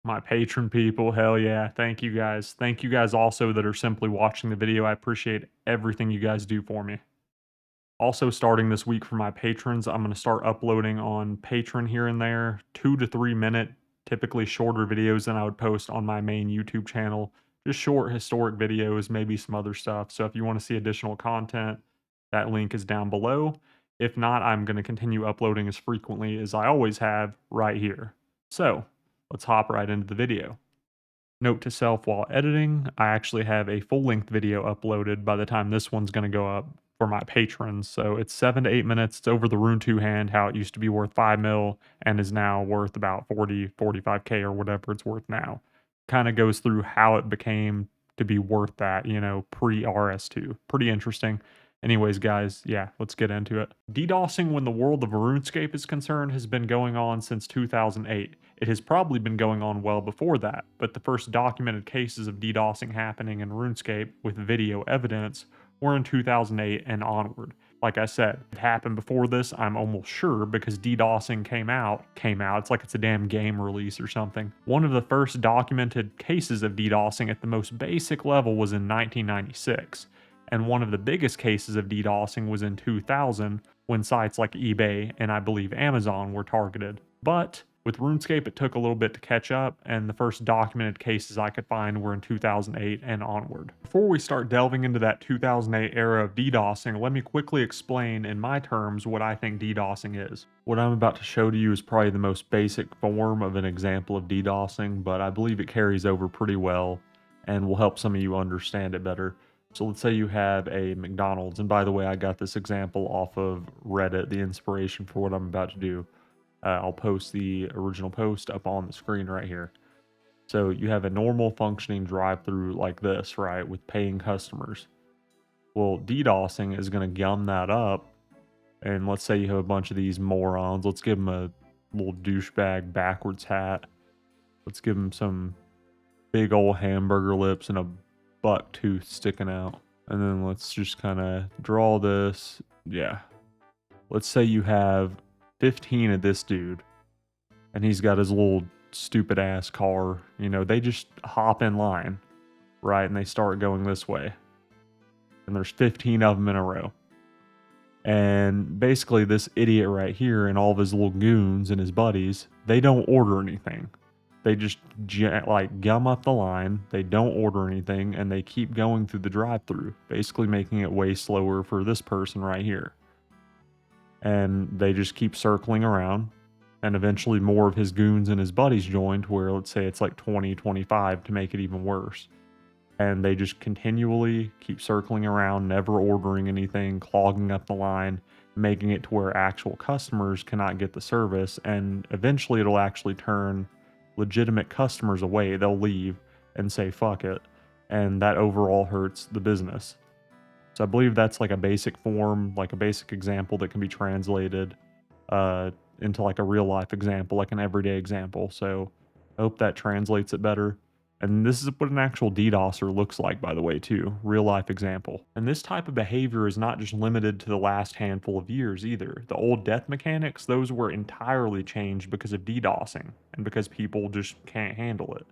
My patron people, hell yeah. Thank you guys. Thank you guys also that are simply watching the video. I appreciate everything you guys do for me. Also, starting this week for my patrons, I'm going to start uploading on Patreon here and there, 2 to 3 minute, typically shorter videos than I would post on my main YouTube channel. Just short historic videos, maybe some other stuff. So if you want to see additional content, that link is down below. If not, I'm going to continue uploading as frequently as I always have right here. So let's hop right into the video. Note to self while editing, I actually have a full-length video uploaded by the time this one's going to go up for my patrons. So it's 7 to 8 minutes. It's over the Rune 2 hand, how it used to be worth 5 mil and is now worth about 40, 45K or whatever it's worth now. Kind of goes through how it became to be worth that, you know, pre-RS2. Pretty interesting. Anyways, guys, yeah, let's get into it. DDoSing when the world of RuneScape is concerned has been going on since 2008. It has probably been going on well before that, but the first documented cases of DDoSing happening in RuneScape with video evidence were in 2008 and onward. Like I said, it happened before this, I'm almost sure, because DDoSing came out. It's like it's a damn game release or something. One of the first documented cases of DDoSing at the most basic level was in 1996. And one of the biggest cases of DDoSing was in 2000 when sites like eBay and I believe Amazon were targeted. But with RuneScape, it took a little bit to catch up, and the first documented cases I could find were in 2008 and onward. Before we start delving into that 2008 era of DDoSing, let me quickly explain in my terms what I think DDoSing is. What I'm about to show to you is probably the most basic form of an example of DDoSing, but I believe it carries over pretty well and will help some of you understand it better. So let's say you have a McDonald's, and by the way, I got this example off of Reddit, the inspiration for what I'm about to do. I'll post the original post up on the screen right here. So you have a normal functioning drive-through like this, right, with paying customers. Well, DDoSing is going to gum that up, and let's say you have a bunch of these morons. Let's give them a little douchebag backwards hat. Let's give them some big old hamburger lips and a buck tooth sticking out. And then let's just kind of draw this. Yeah. Let's say you have 15 of this dude and he's got his little stupid ass car. You know, they just hop in line, right? And they start going this way. And there's 15 of them in a row. And basically this idiot right here and all of his little goons and his buddies, they don't order anything. They just like gum up the line, they don't order anything, and they keep going through the drive-thru, basically making it way slower for this person right here. And they just keep circling around, and eventually more of his goons and his buddies join to where, let's say it's like 20, 25 to make it even worse. And they just continually keep circling around, never ordering anything, clogging up the line, making it to where actual customers cannot get the service, and eventually it'll actually turn legitimate customers away. They'll leave and say fuck it, and that overall hurts the business. So I believe that's like a basic form, like a basic example that can be translated into like a real life example, like an everyday example. So I hope that translates it better. And this is what an actual DDoSer looks like, by the way, too. Real life example. And this type of behavior is not just limited to the last handful of years either. The old death mechanics, those were entirely changed because of DDoSing and because people just can't handle it.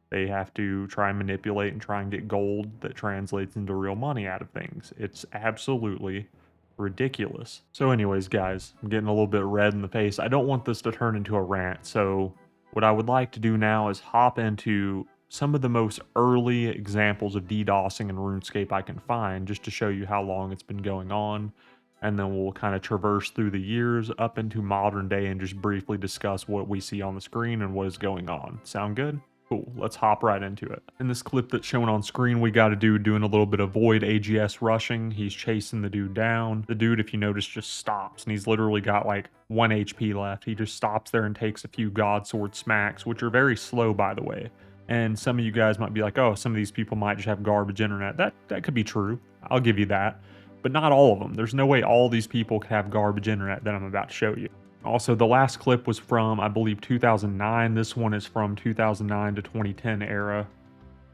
They have to try and manipulate and try and get gold that translates into real money out of things. It's absolutely ridiculous. So anyways, guys, I'm getting a little bit red in the face. I don't want this to turn into a rant, so what I would like to do now is hop into some of the most early examples of DDoSing in RuneScape I can find, just to show you how long it's been going on, and then we'll kind of traverse through the years up into modern day and just briefly discuss what we see on the screen and what is going on. Sound good? Cool, let's hop right into it. In this clip that's shown on screen, we got a dude doing a little bit of void AGS rushing. He's chasing the dude down. The dude, if you notice, just stops, and he's literally got like 1 HP left. He just stops there and takes a few God Sword smacks, which are very slow, by the way. And some of you guys might be like, oh, some of these people might just have garbage internet. That could be true. I'll give you that. But not all of them. There's no way all these people could have garbage internet that I'm about to show you. Also, the last clip was from, I believe, 2009. This one is from 2009 to 2010 era.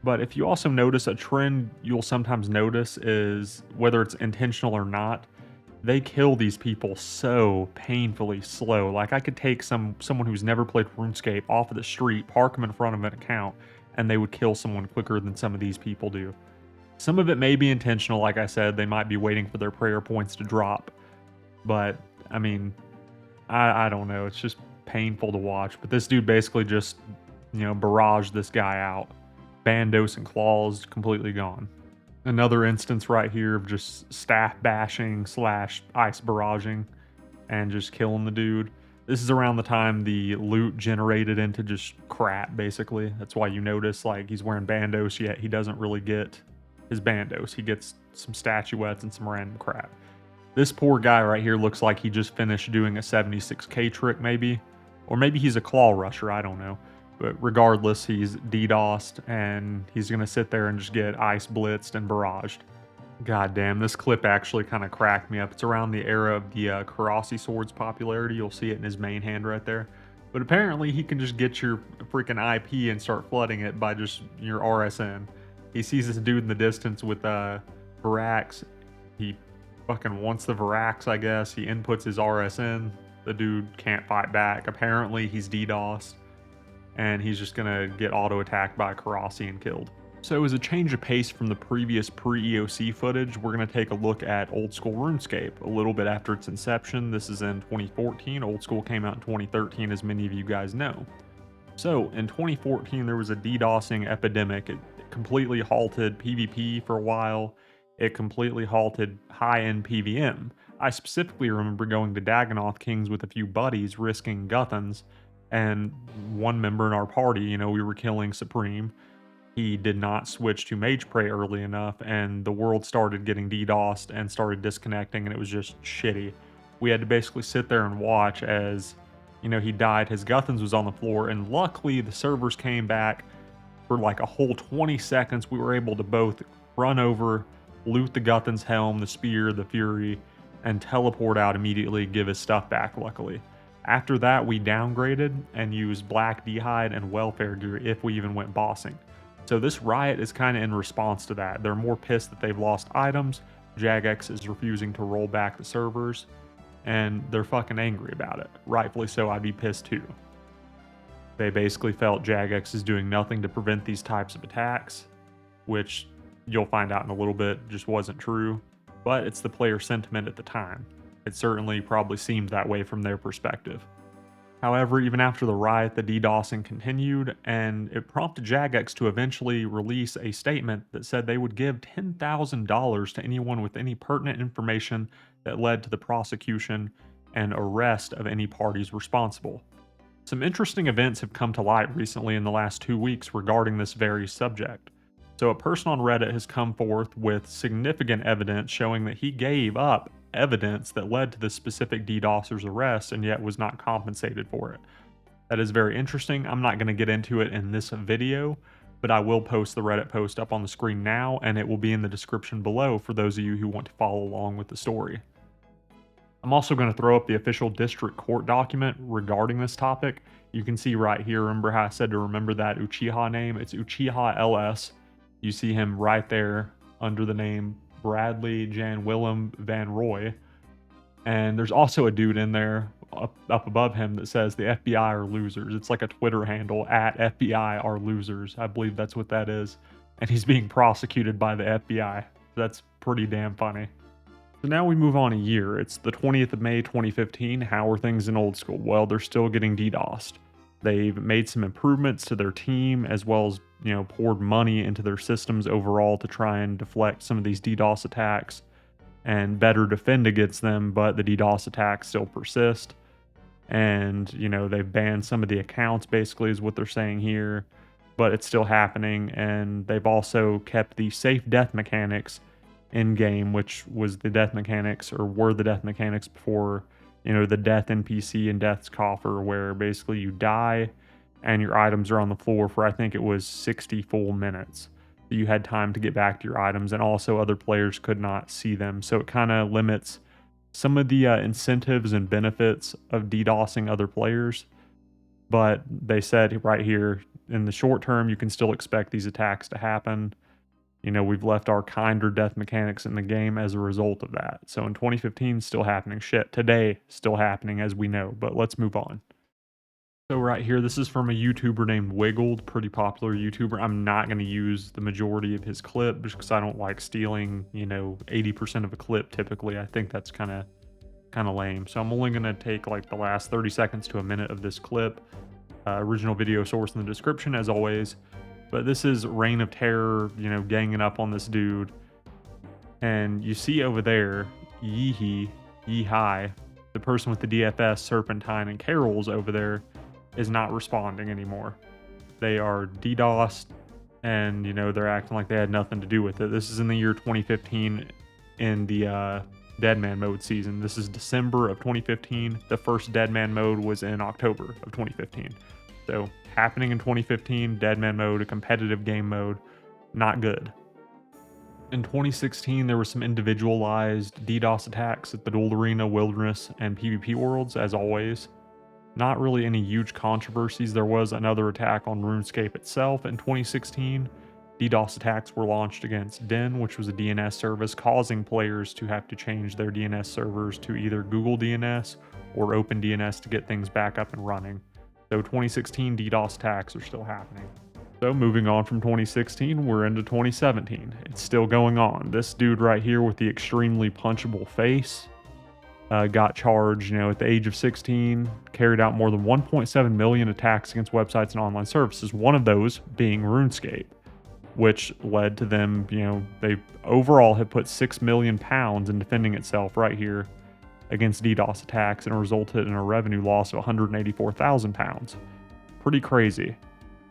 But if you also notice a trend you'll sometimes notice is, whether it's intentional or not, they kill these people so painfully slow. Like, I could take someone who's never played RuneScape off of the street, park them in front of an account, and they would kill someone quicker than some of these people do. Some of it may be intentional, like I said, they might be waiting for their prayer points to drop. But, I mean, I don't know, it's just painful to watch. But this dude basically just, barraged this guy out. Bandos and claws completely gone. Another instance right here of just staff bashing / ice barraging and just killing the dude. This is around the time the loot generated into just crap, basically. That's why you notice, like, he's wearing bandos, yet he doesn't really get his bandos. He gets some statuettes and some random crap. This poor guy right here looks like he just finished doing a 76k trick, maybe. Or maybe he's a claw rusher, I don't know. But regardless, he's DDoSed, and he's going to sit there and just get ice blitzed and barraged. God damn, this clip actually kind of cracked me up. It's around the era of the Karasi sword's popularity. You'll see it in his main hand right there. But apparently he can just get your freaking IP and start flooding it by just your RSN. He sees this dude in the distance with Varax. He fucking wants the Varax, I guess. He inputs his RSN. The dude can't fight back. Apparently he's DDoSed, and he's just gonna get auto-attacked by Karasi and killed. So as a change of pace from the previous pre-EOC footage, we're gonna take a look at old school RuneScape a little bit after its inception. This is in 2014. Old school came out in 2013, as many of you guys know. So in 2014, there was a DDoSing epidemic. It completely halted PvP for a while. It completely halted high-end PvM. I specifically remember going to Dagannoth Kings with a few buddies, risking guthans, and one member in our party, we were killing Supreme. He did not switch to Mage Prey early enough, and the world started getting DDoSed and started disconnecting, and it was just shitty. We had to basically sit there and watch as, he died, his guthans was on the floor, and luckily the servers came back for like a whole 20 seconds. We were able to both run over, loot the Guthan's helm, the spear, the fury, and teleport out immediately, give his stuff back, luckily. After that, we downgraded and used black d'hide and welfare gear if we even went bossing. So this riot is kind of in response to that. They're more pissed that they've lost items, Jagex is refusing to roll back the servers, and they're fucking angry about it. Rightfully so, I'd be pissed too. They basically felt Jagex is doing nothing to prevent these types of attacks, which you'll find out in a little bit just wasn't true, but it's the player sentiment at the time. It certainly probably seemed that way from their perspective. However, even after the riot, the DDoSing continued, and it prompted Jagex to eventually release a statement that said they would give $10,000 to anyone with any pertinent information that led to the prosecution and arrest of any parties responsible. Some interesting events have come to light recently in the last 2 weeks regarding this very subject. So a person on Reddit has come forth with significant evidence showing that he gave up evidence that led to this specific DDoSer's arrest and yet was not compensated for it. That is very interesting. I'm not going to get into it in this video, but I will post the Reddit post up on the screen now, and it will be in the description below for those of you who want to follow along with the story. I'm also going to throw up the official district court document regarding this topic. You can see right here, remember how I said to remember that Uchiha name? It's Uchiha LS. You see him right there under the name Bradley Jan Willem Van Roy. And there's also a dude in there up above him that says the FBI are losers. It's like a Twitter handle, at FBI are losers. I believe that's what that is. And he's being prosecuted by the FBI. That's pretty damn funny. So now we move on a year. It's the 20th of May 2015. How are things in old school? Well, they're still getting DDoSed. They've made some improvements to their team, as well as, poured money into their systems overall to try and deflect some of these DDoS attacks and better defend against them, but the DDoS attacks still persist. And, they've banned some of the accounts, basically, is what they're saying here, but it's still happening. And they've also kept the safe death mechanics in game, which was the death mechanics, or were the death mechanics before, the death NPC and death's coffer, where basically you die and your items are on the floor for, I think it was 60 full minutes. You had time to get back to your items, and also other players could not see them. So it kind of limits some of the incentives and benefits of DDoSing other players. But they said right here, in the short term, you can still expect these attacks to happen. you know, we've left our kinder death mechanics in the game as a result of that. So in 2015, still happening. Shit, today, still happening as we know, but let's move on. So right here, this is from a YouTuber named Wiggled, pretty popular YouTuber. I'm not going to use the majority of his clip just because I don't like stealing, you know, 80% of a clip typically. I think that's kind of lame. So I'm only going to take like the last 30 seconds to a minute of this clip. Original video source in the description as always. But this is Reign of Terror, you know, ganging up on this dude. And you see over there, Yeehai, the person with the DFS, Serpentine, and Carols over there is not responding anymore. They are DDoSed, and, you know, they're acting like they had nothing to do with it. This is in the year 2015 in the Deadman mode season. This is December of 2015. The first Deadman mode was in October of 2015. So happening in 2015, Deadman mode, a competitive game mode, not good. In 2016, there were some individualized DDoS attacks at the Duel Arena, Wilderness, and PvP worlds, as always. Not really any huge controversies. There was another attack on RuneScape itself in 2016. DDoS attacks were launched against didnt, which was a DNS service, causing players to have to change their DNS servers to either Google DNS or OpenDNS to get things back up and running. So 2016 DDoS attacks are still happening. So moving on from 2016, we're into 2017. It's still going on. This dude right here with the extremely punchable face got charged, you know, at the age of 16, carried out more than 1.7 million attacks against websites and online services, one of those being RuneScape, which led to them, you know, they overall have put £6 million in defending itself right here against DDoS attacks and resulted in a revenue loss of £184,000. Pretty crazy.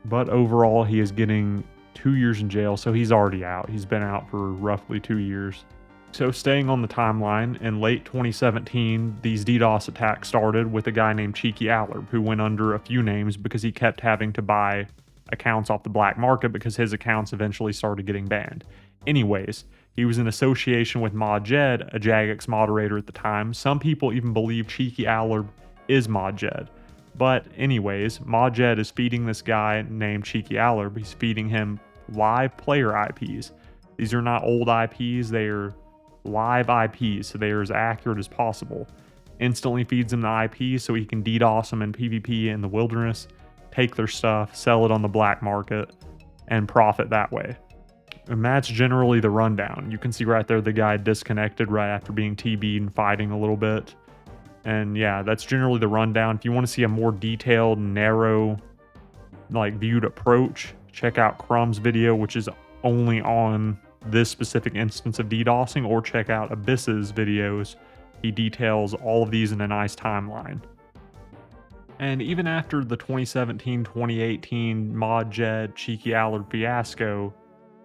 But overall, he is getting 2 years in jail, so he's already out. He's been out for roughly 2 years. So staying on the timeline, in late 2017, these DDoS attacks started with a guy named Cheeky Allard, who went under a few names because he kept having to buy accounts off the black market because his accounts eventually started getting banned. Anyways, he was in association with ModJed, a Jagex moderator at the time. Some people even believe Cheeky Allard is ModJed. But anyways, ModJed is feeding this guy named Cheeky Allard. He's feeding him live player IPs. These are not old IPs, they are live IPs, so they are as accurate as possible. Instantly feeds him the IP so he can DDoS them in PvP in the Wilderness, take their stuff, sell it on the black market, and profit that way. And that's generally the rundown. You can see right there the guy disconnected right after being TB'd and fighting a little bit. And yeah, that's generally the rundown. If you want to see a more detailed, narrow, like viewed approach, check out Crumb's video, which is only on this specific instance of DDoSing, or check out Abyss's videos. He details all of these in a nice timeline. And even after the 2017-2018 ModJed Cheeky Allard fiasco,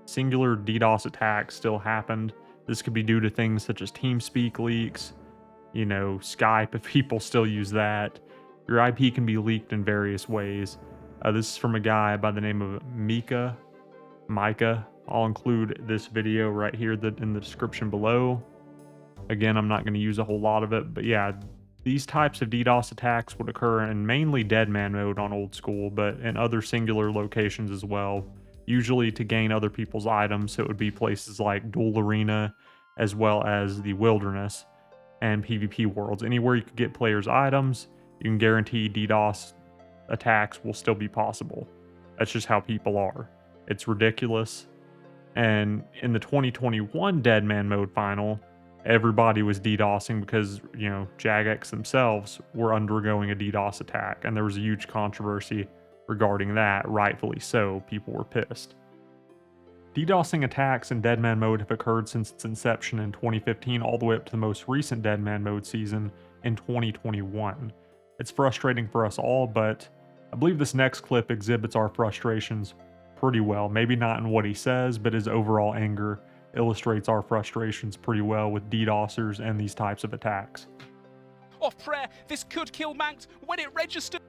singular DDoS attacks still happened. This could be due to things such as TeamSpeak leaks, you know, Skype, if people still use that. Your IP can be leaked in various ways. This is from a guy by the name of Micah. I'll include this video right here in the description below. Again, I'm not going to use a whole lot of it, but yeah, these types of DDoS attacks would occur in mainly Deadman mode on old school, but in other singular locations as well, usually to gain other people's items. So it would be places like Duel Arena, as well as the Wilderness and PvP worlds. Anywhere you could get players' items, you can guarantee DDoS attacks will still be possible. That's just how people are. It's ridiculous. And in the 2021 Deadman mode final, everybody was DDoSing because, you know, Jagex themselves were undergoing a DDoS attack, and there was a huge controversy regarding that, rightfully so. People were pissed. DDoSing attacks in Deadman mode have occurred since its inception in 2015 all the way up to the most recent Deadman mode season in 2021. It's frustrating for us all, but I believe this next clip exhibits our frustrations pretty well. Maybe not in what he says, but his overall anger illustrates our frustrations pretty well with DDoSers and these types of attacks. Off prayer, this could kill Manx when it registers.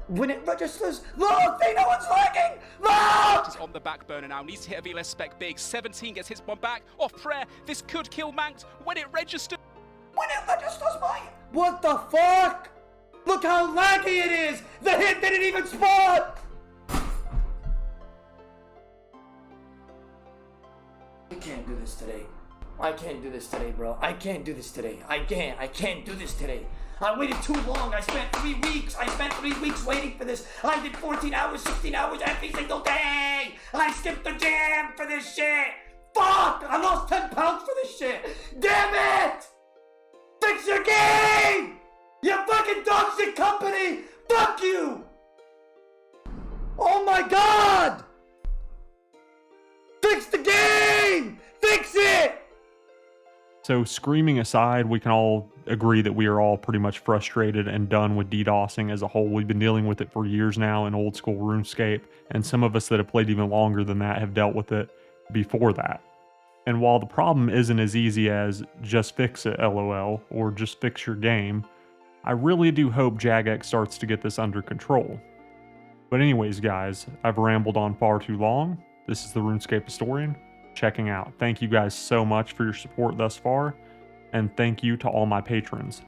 When it registers, look! See, no one's lagging! Look! Is on the back burner now, needs to hit a VLS spec big. 17 gets his one back. Off prayer, this could kill Manx when it registers. When it registers, mate! What the fuck? Look how laggy it is! The hit didn't even spawn! can't do this today. I can't do this today, bro. I can't do this today. I can't do this today. I waited too long. I spent 3 weeks. I spent 3 weeks waiting for this. I did 14 hours, 16 hours every single day. I skipped the gym for this shit. Fuck! I lost 10 pounds for this shit. Damn it! Fix your game! You fucking dog shit company! Fuck you! Oh my god! Fix the game! Fix it! So screaming aside, we can all agree that we are all pretty much frustrated and done with DDoSing as a whole. We've been dealing with it for years now in old school RuneScape, and some of us that have played even longer than that have dealt with it before that. And while the problem isn't as easy as just fix it, LOL, or just fix your game, I really do hope Jagex starts to get this under control. But anyways, guys, I've rambled on far too long. This is the RuneScape Historian, checking out. Thank you guys so much for your support thus far, and thank you to all my patrons.